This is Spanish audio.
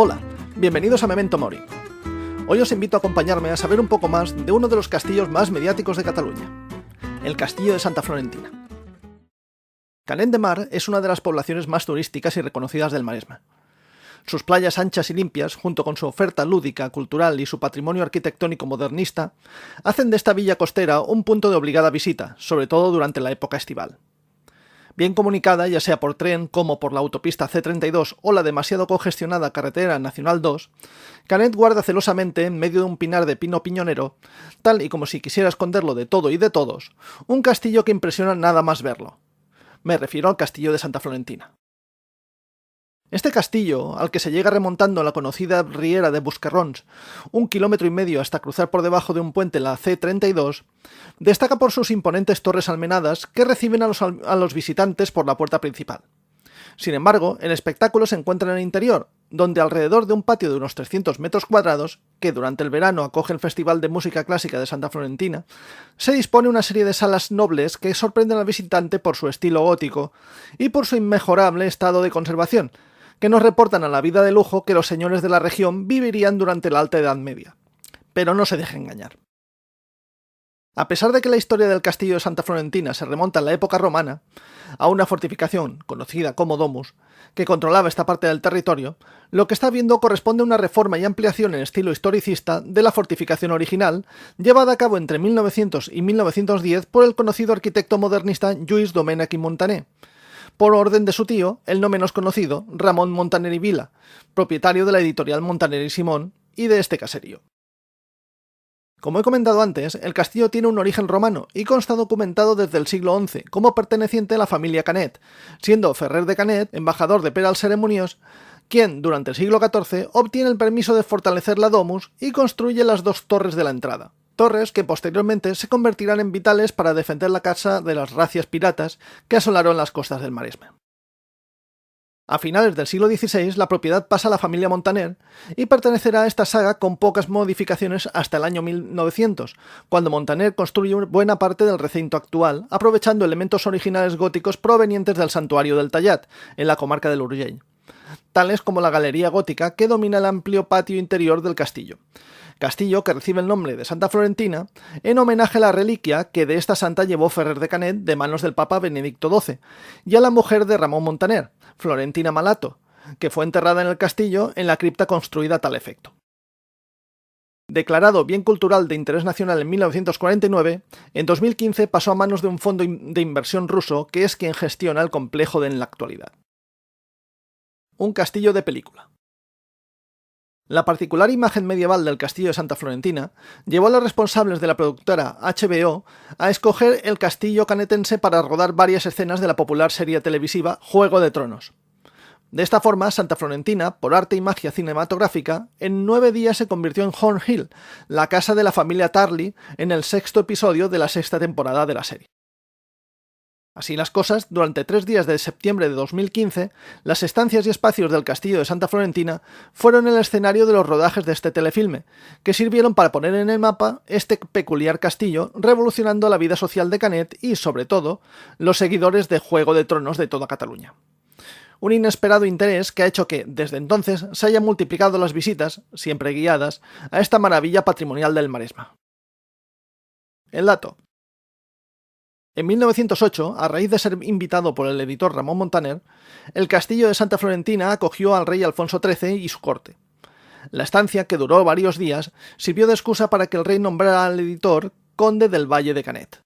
Hola, bienvenidos a Memento Mori. Hoy os invito a acompañarme a saber un poco más de uno de los castillos más mediáticos de Cataluña, el Castillo de Santa Florentina. Canet de Mar es una de las poblaciones más turísticas y reconocidas del Maresme. Sus playas anchas y limpias, junto con su oferta lúdica, cultural y su patrimonio arquitectónico modernista, hacen de esta villa costera un punto de obligada visita, sobre todo durante la época estival. Bien comunicada, ya sea por tren como por la autopista C32 o la demasiado congestionada carretera Nacional 2, Canet guarda celosamente en medio de un pinar de pino piñonero, tal y como si quisiera esconderlo de todo y de todos, un castillo que impresiona nada más verlo. Me refiero al Castillo de Santa Florentina. Este castillo, al que se llega remontando la conocida riera de Buscarrons, 1,5 kilómetros hasta cruzar por debajo de un puente la C32, destaca por sus imponentes torres almenadas que reciben a los visitantes por la puerta principal. Sin embargo, el espectáculo se encuentra en el interior, donde alrededor de un patio de unos 300 metros cuadrados, que durante el verano acoge el Festival de Música Clásica de Santa Florentina, se dispone una serie de salas nobles que sorprenden al visitante por su estilo gótico y por su inmejorable estado de conservación, que nos reportan a la vida de lujo que los señores de la región vivirían durante la Alta Edad Media. Pero no se deje engañar. A pesar de que la historia del Castillo de Santa Florentina se remonta a la época romana, a una fortificación, conocida como Domus, que controlaba esta parte del territorio, lo que está viendo corresponde a una reforma y ampliación en estilo historicista de la fortificación original, llevada a cabo entre 1900 y 1910 por el conocido arquitecto modernista Lluís Domènech i Montaner, por orden de su tío, el no menos conocido, Ramón Montaner i Vila, propietario de la editorial Montaner i Simón y de este caserío. Como he comentado antes, el castillo tiene un origen romano y consta documentado desde el siglo XI como perteneciente a la familia Canet, siendo Ferrer de Canet, embajador de Pere els Ceremoniós, quien, durante el siglo XIV, obtiene el permiso de fortalecer la Domus y construye las dos torres de la entrada. Torres que posteriormente se convertirán en vitales para defender la casa de las racias piratas que asolaron las costas del Maresme. A finales del siglo XVI la propiedad pasa a la familia Montaner y pertenecerá a esta saga con pocas modificaciones hasta el año 1900, cuando Montaner construye buena parte del recinto actual, aprovechando elementos originales góticos provenientes del santuario del Tallat, en la comarca del Urgell, tales como la galería gótica que domina el amplio patio interior del castillo. Castillo que recibe el nombre de Santa Florentina en homenaje a la reliquia que de esta santa llevó Ferrer de Canet de manos del Papa Benedicto XII y a la mujer de Ramón Montaner, Florentina Malato, que fue enterrada en el castillo en la cripta construida a tal efecto. Declarado bien cultural de interés nacional en 1949, en 2015 pasó a manos de un fondo de inversión ruso que es quien gestiona el complejo en la actualidad. Un castillo de película. La particular imagen medieval del Castillo de Santa Florentina llevó a los responsables de la productora HBO a escoger el castillo canetense para rodar varias escenas de la popular serie televisiva Juego de Tronos. De esta forma, Santa Florentina, por arte y magia cinematográfica, en 9 días se convirtió en Horn Hill, la casa de la familia Tarly, en el 6º episodio de la 6ª temporada de la serie. Así las cosas, durante 3 días de septiembre de 2015, las estancias y espacios del Castillo de Santa Florentina fueron el escenario de los rodajes de este telefilme, que sirvieron para poner en el mapa este peculiar castillo, revolucionando la vida social de Canet y, sobre todo, los seguidores de Juego de Tronos de toda Cataluña. Un inesperado interés que ha hecho que, desde entonces, se hayan multiplicado las visitas, siempre guiadas, a esta maravilla patrimonial del Maresme. El dato. En 1908, a raíz de ser invitado por el editor Ramón Montaner, el Castillo de Santa Florentina acogió al rey Alfonso XIII y su corte. La estancia, que duró varios días, sirvió de excusa para que el rey nombrara al editor conde del Valle de Canet.